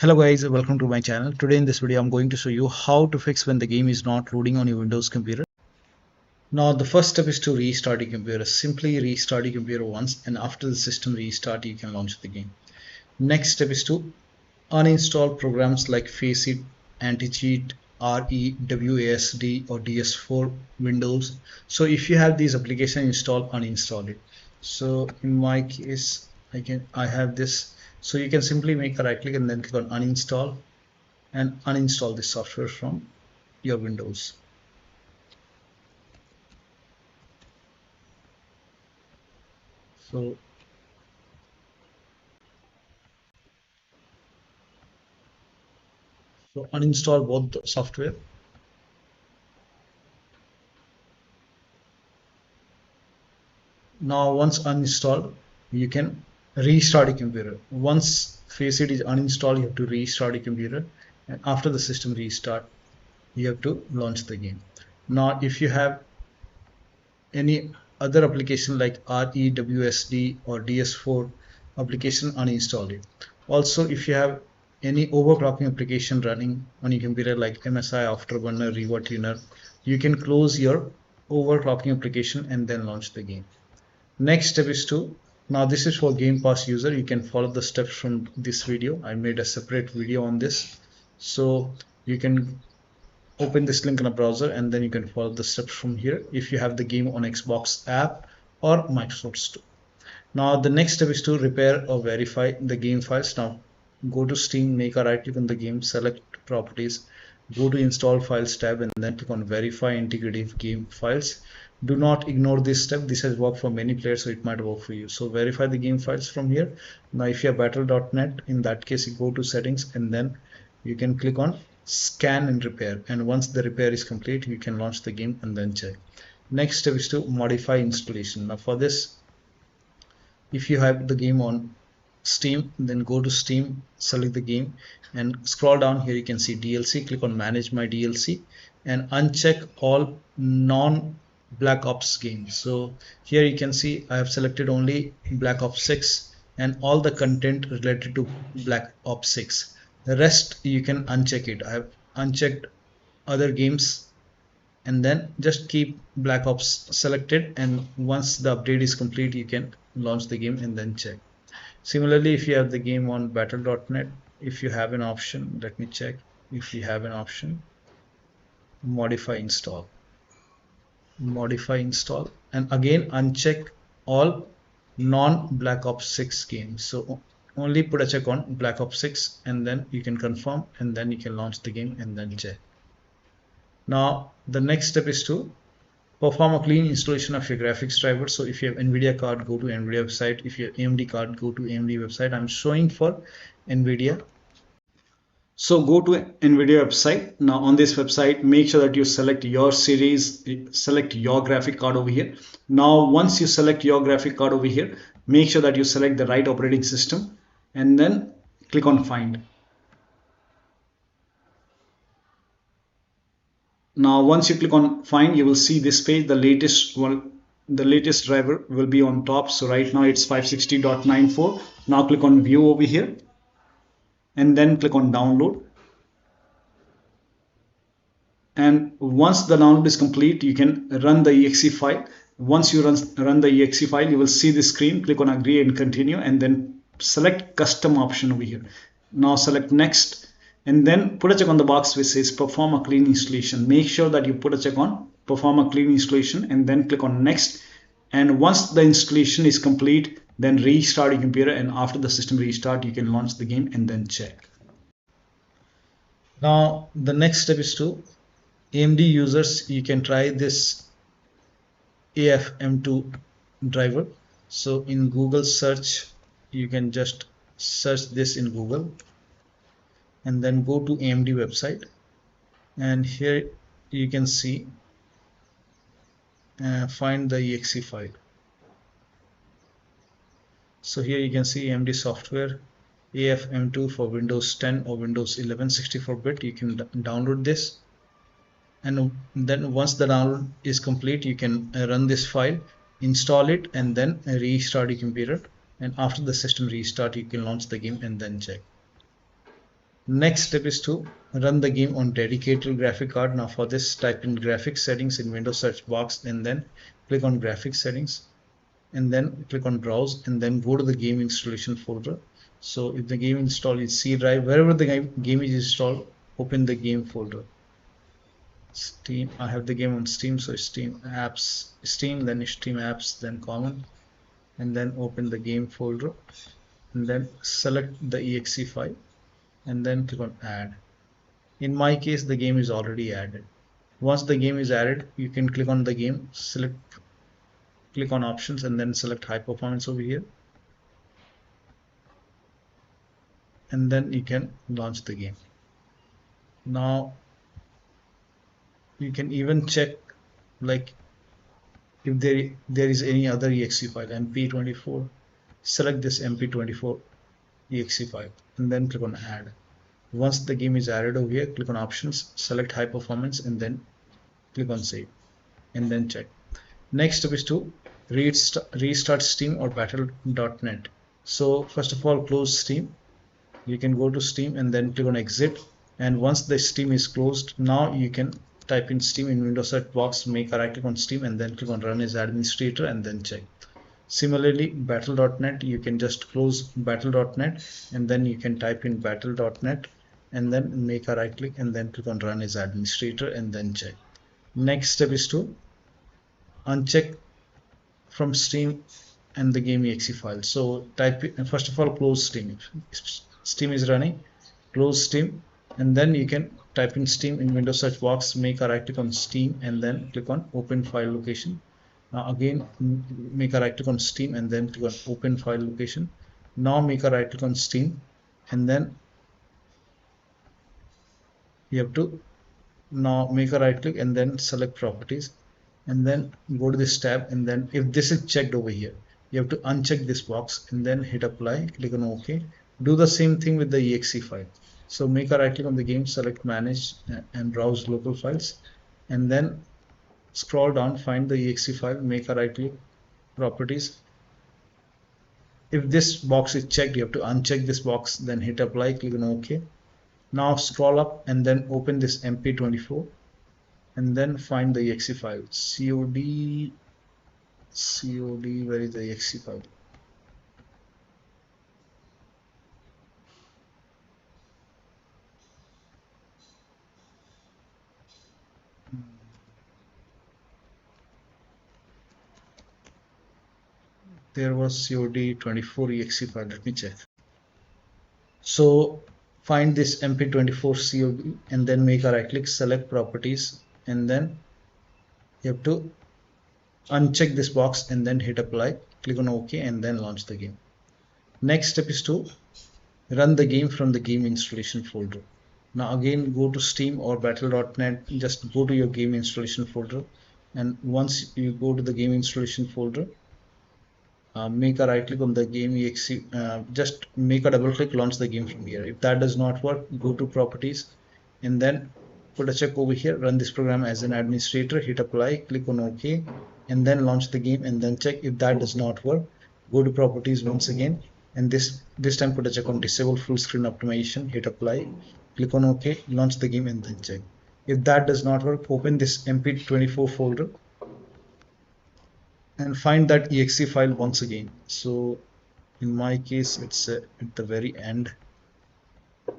Hello guys, welcome to my channel. Today in this video I'm going to show you how to fix when the game is not loading on your Windows computer. Now the first step is to restart your computer. Simply restart your computer once, and after the system restart you can launch the game. Next step is to uninstall programs like Faceit Anticheat, reWASD or DS4 Windows. So if you have these applications installed, uninstall it. So in my case I have this. So you can simply make a right click and then click on uninstall and uninstall this software from your Windows. So uninstall both the software. Now once uninstalled, you can restart your computer. Once Faceit is uninstalled, you have to restart your computer, and after the system restart you have to launch the game. Now if you have any other application like reWASD or DS4 application, uninstall it. Also if you have any overclocking application running on your computer like MSI Afterburner, Riva, you can close your overclocking application and then launch the game. Next step is to, now this is for Game Pass user, you can follow the steps from this video. I made a separate video on this, so you can open this link in a browser and then you can follow the steps from here if you have the game on Xbox app or Microsoft Store. Now the next step is to repair or verify the game files. Now go to Steam, make a right click on the game, select properties, go to install files tab and then click on verify integrity of game files. Do not ignore this step. This has worked for many players, so it might work for you. So verify the game files from here. Now if you have battle.net, in that case you go to settings and then you can click on scan and repair, and once the repair is complete you can launch the game and then check. Next step is to modify installation. Now for this, if you have the game on Steam, then go to Steam, select the game and scroll down. Here you can see DLC, click on manage my DLC and uncheck all non Black Ops games. So here you can see I have selected only Black Ops 6 and all the content related to Black Ops 6. The rest you can uncheck it. I have unchecked other games, and then just keep Black Ops selected, and once the update is complete you can launch the game and then check. Similarly, if you have the game on battle.net, if you have an option, let me check if you have an option, modify install, and again uncheck all non-Black Ops 6 games. So only put a check on Black Ops 6 and then you can confirm and then you can launch the game and then check. Now the next step is to perform a clean installation of your graphics driver. So if you have NVIDIA card, go to NVIDIA website. If you have AMD card, go to AMD website. I'm showing for NVIDIA. So go to NVIDIA website. Now on this website, make sure that you select your series, select your graphic card over here. Now once you select your graphic card over here, make sure that you select the right operating system and then click on find. Now once you click on find, you will see this page. The latest driver will be on top. So right now it's 560.94. Now click on view over here and then click on download. And once the download is complete, you can run the exe file. Once you run the exe file, you will see the screen. Click on agree and continue and then select custom option over here. Now select next and then put a check on the box which says perform a clean installation. Make sure that you put a check on perform a clean installation and then click on next. And once the installation is complete, then restart your computer, and after the system restart you can launch the game and then check. Now the next step is to AMD users, you can try this AFMF driver. So in Google search, you can just search this in Google and then go to AMD website, and here you can see find the exe file. So here you can see AMD software AFMF for Windows 10 or Windows 11 64-bit. You can download this, and then once the download is complete you can run this file, install it and then restart your computer, and after the system restart you can launch the game and then check. Next step is to run the game on dedicated graphic card. Now for this, type in graphics settings in Windows search box and then click on graphics settings and then click on browse and then go to the game installation folder. So if the game install is C drive, wherever the game is installed, open the game folder. Steam, I have the game on Steam, so Steam apps, Steam, then Steam apps, then common, and then open the game folder and then select the exe file and then click on add. In my case, the game is already added. Once the game is added, you can click on the game, click on options and then select high performance over here. And then you can launch the game. Now you can even check like if there is any other exe file, mp24, select this mp24 exe file and then click on add. Once the game is added over here, click on options, select high performance and then click on save and then check. Next step is to restart Steam or battle.net. So first of all, close Steam. You can go to Steam and then click on exit, and once the Steam is closed, now you can type in Steam in Windows search box, make a right click on Steam and then click on run as administrator and then check. Similarly, battle.net, you can just close battle.net and then you can type in battle.net and then make a right click and then click on run as administrator and then check. Next step is to uncheck from Steam and the game exe file. So type it, first of all, close Steam. Steam is running, close Steam, and then you can type in Steam in Windows search box, make a right click on Steam and then click on open file location. Now again, make a right click on Steam and then click on open file location. Now make a right click on Steam and then you have to now make a right click and then select properties and then go to this tab, and then if this is checked over here, you have to uncheck this box and then hit apply, click on OK. Do the same thing with the exe file. So make a right click on the game, select manage and browse local files and then scroll down, find the exe file, make a right click, properties. If this box is checked, you have to uncheck this box, then hit apply, click on OK. Now scroll up and then open this mp24 and then find the exe file, cod, where is the exe file? There was cod24 exe file, let me check. So find this mp24 cod and then make a right click, select properties and then you have to uncheck this box and then hit apply, click on OK and then launch the game. Next step is to run the game from the game installation folder. Now again, go to Steam or battle.net, just go to your game installation folder, and once you go to the game installation folder, make a right click on the game exe, just make a double click, launch the game from here. If that does not work, go to properties and then put a check over here, run this program as an administrator, hit apply, click on OK and then launch the game and then check. If that does not work, go to properties once again and this time put a check on disable full screen optimization, hit apply, click on OK, launch the game and then check. If that does not work, open this mp24 folder and find that exe file once again. So in my case, it's at the very end. It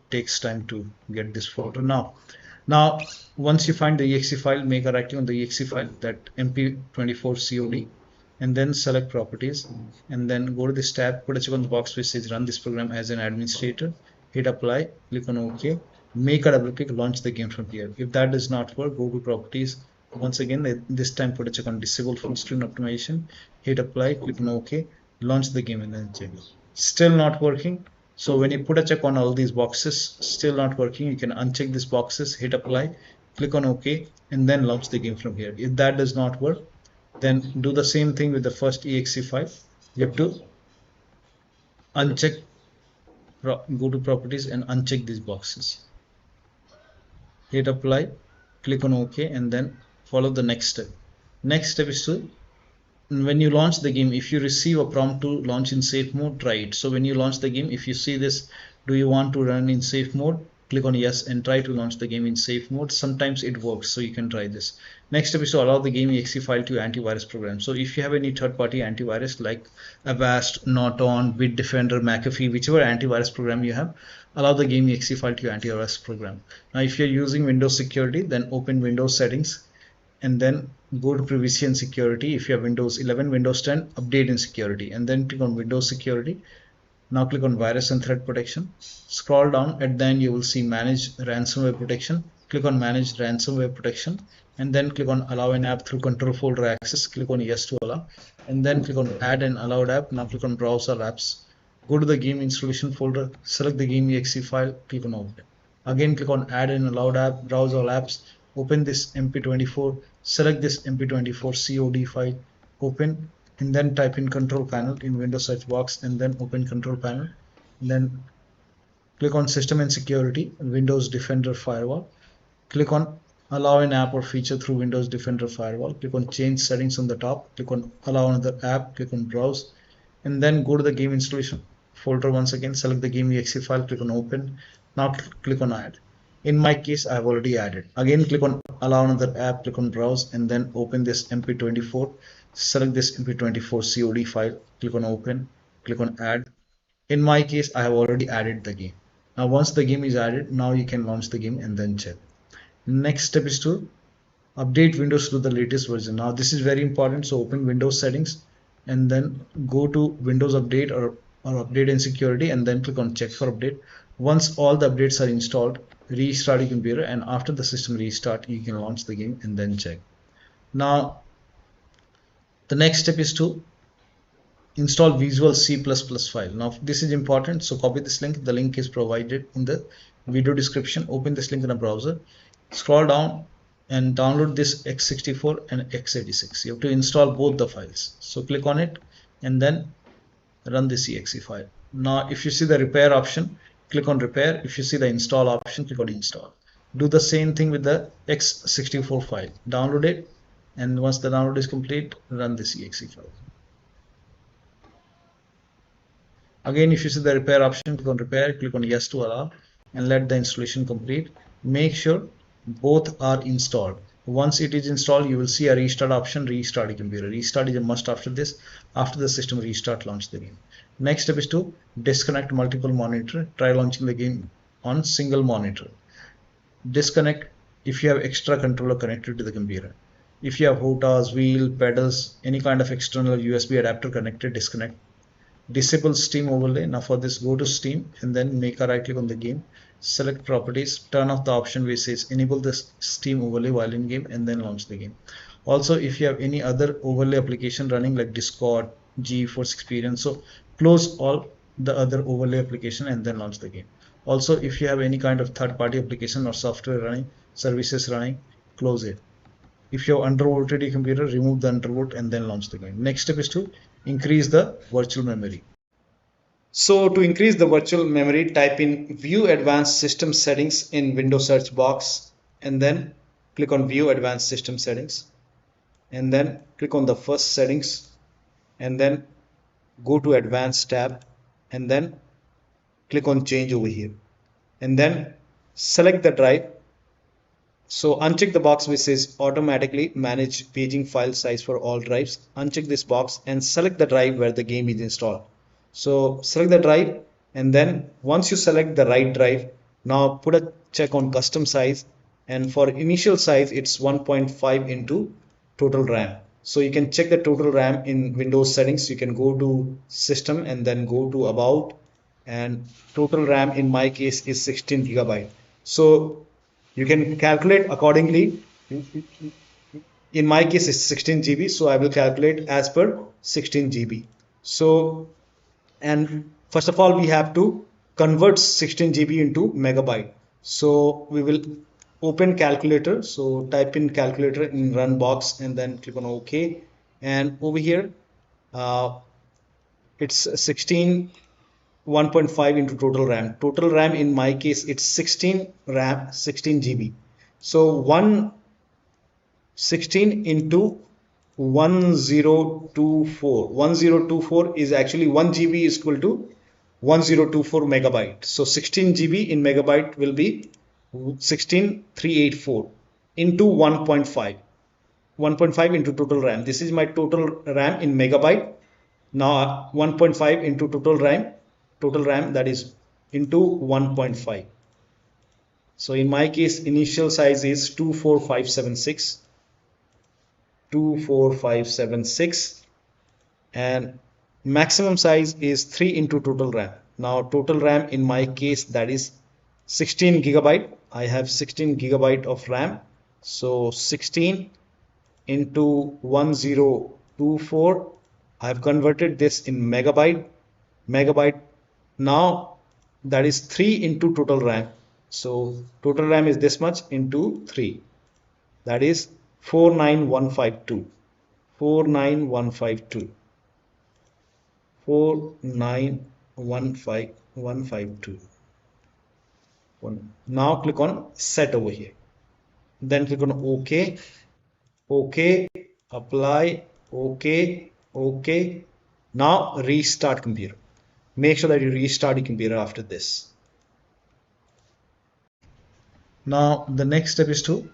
takes time to get this folder. Now once you find the exe file, make a right click on the exe file, that mp24 cod, and then select properties and then go to this tab, put a check on the box which says run this program as an administrator, hit apply, click on OK, make a double click, launch the game from here. If that does not work, go to properties once again, this time put a check on disable full screen optimization, hit apply, click on OK, launch the game and then check. Still not working. So when you put a check on all these boxes, still not working, you can uncheck these boxes, hit apply, click on OK and then launch the game from here. If that does not work, then do the same thing with the first exe file. You have to uncheck, go to properties and uncheck these boxes, hit apply, click on OK and then follow the next step. Next step is to when you launch the game, if you receive a prompt to launch in safe mode, try it. So when you launch the game, if you see this, do you want to run in safe mode, click on yes and try to launch the game in safe mode. Sometimes it works, so you can try this. Next step is to allow the game exe file to antivirus program. So if you have any third-party antivirus like Avast, Norton, Bitdefender, McAfee, whichever antivirus program you have, allow the game exe file to your antivirus program. Now if you're using Windows security, then open Windows settings and then go to privacy and security. If you have Windows 11, Windows 10, update in security, and then click on Windows security. Now click on virus and threat protection. Scroll down, at the end you will see manage ransomware protection. Click on manage ransomware protection, and then click on allow an app through control folder access. Click on yes to allow, and then click on add an allowed app. Now click on browse all apps. Go to the game installation folder, select the game exe file, click on open. Again click on add an allowed app, browse all apps, open this mp24, select this mp24 COD file, open, and then type in control panel in Windows search box, and then open control panel, and then click on system and security, Windows Defender firewall, click on allow an app or feature through Windows Defender firewall, click on change settings on the top, click on allow another app, click on browse, and then go to the game installation folder once again, select the game exe file, click on open. Now click on add. In my case, I have already added. Again, click on allow another app, click on browse, and then open this mp24, select this mp24 COD file, click on open, click on add. In my case, I have already added the game. Now once the game is added, now you can launch the game and then check. Next step is to update Windows to the latest version. Now this is very important, so open Windows settings and then go to Windows Update or Update and Security, and then click on check for update. Once all the updates are installed, restart your computer, and after the system restart, you can launch the game and then check. Now the next step is to install Visual C++ file. Now this is important, so copy this link. The link is provided in the video description. Open this link in a browser, scroll down and download this x64 and x86. You have to install both the files, so click on it and then run this exe file. Now if you see the repair option, click on repair. If you see the install option, click on install. Do the same thing with the x64 file, download it, and once the download is complete, run this exe file. Again, if you see the repair option, click on repair, click on yes to allow, and let the installation complete. Make sure both are installed. Once it is installed, you will see a restart option, restart your computer. Restart is a must after this. After the system restart, launch the game. Next step is to disconnect multiple monitor. Try launching the game on single monitor. Disconnect if you have extra controller connected to the computer. If you have HOTAS, wheel, pedals, any kind of external USB adapter connected, disconnect. Disable Steam overlay. Now for this, go to Steam and then make a right click on the game, select properties, turn off the option which says enable this Steam overlay while in game, and then launch the game. Also, if you have any other overlay application running like Discord, GeForce Experience, so close all the other overlay application and then launch the game. Also, if you have any kind of third-party application or software running, services running, close it. If you have undervolted your computer, remove the undervolt and then launch the game. Next step is to increase the virtual memory. So to increase the virtual memory, type in View Advanced System Settings in Windows search box, and then click on View Advanced System Settings, and then click on the first settings, and then go to Advanced tab, and then click on Change over here, and then select the drive. So uncheck the box which says automatically manage paging file size for all drives. Uncheck this box and select the drive where the game is installed. So select the drive, and then once you select the right drive, now put a check on custom size, and for initial size it's 1.5 into total RAM. So you can check the total RAM in Windows settings. You can go to system and then go to about, and total RAM in my case is 16 GB. So you can calculate accordingly. In my case it's 16 GB, so I will calculate as per 16 GB. So, and first of all we have to convert 16 GB into megabyte. So we will open calculator. So type in calculator in run box and then click on OK, and over here it's 16 1.5 into total RAM. Total RAM in my case it's 16 GB. So 116 into 1024. 1024 is actually 1 GB is equal to 1024 megabyte. So 16 GB in megabyte will be 16384 into 1.5. 1.5 into total RAM. This is my total RAM in megabyte. Now 1.5 into total RAM that is into 1.5. So in my case, initial size is 24576. 24576 and maximum size is 3 into total RAM. Now total RAM in my case that is 16 gigabyte. I have 16 gigabyte of RAM. So 16 into 1024. I have converted this in megabyte. Now that is 3 into total RAM. So total RAM is this much into 3. That is 49152. 49152. 4915152. Now click on set over here. Then click on OK. OK. Apply. OK. OK. Now restart computer. Make sure that you restart your computer after this. Now the next step is to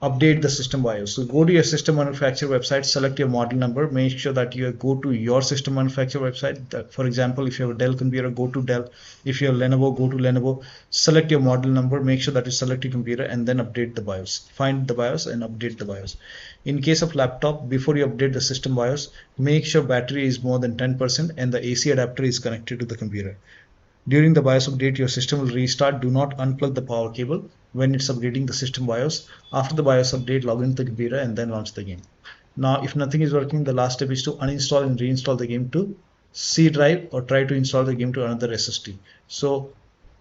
update the system BIOS. So go to your system manufacturer website, select your model number, make sure that you go to your system manufacturer website. For example, if you have a Dell computer, go to Dell. If you have Lenovo, go to Lenovo. Select your model number, make sure that you select your computer and then update the BIOS. Find the BIOS and update the BIOS. In case of laptop, before you update the system BIOS, make sure battery is more than 10% and the AC adapter is connected to the computer. During the BIOS update, your system will restart. Do not unplug the power cable when it's updating the system BIOS. After the BIOS update, log into the computer and then launch the game. Now, if nothing is working, the last step is to uninstall and reinstall the game to C drive or try to install the game to another SSD. So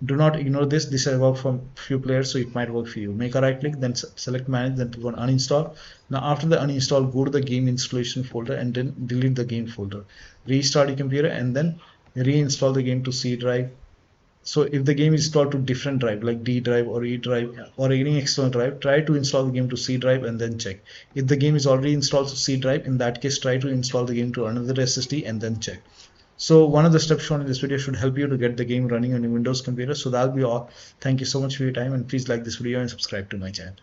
do not ignore this. This has worked for few players, so it might work for you. Make a right click, then select manage, then click on uninstall. Now after the uninstall, go to the game installation folder and then delete the game folder. Restart your computer and then reinstall the game to C drive. So if the game is installed to different drive like D drive or E drive or any external drive, try to install the game to C drive and then check. If the game is already installed to C drive, in that case try to install the game to another SSD and then check. So one of the steps shown in this video should help you to get the game running on your Windows computer. So that'll be all. Thank you so much for your time and please like this video and subscribe to my channel.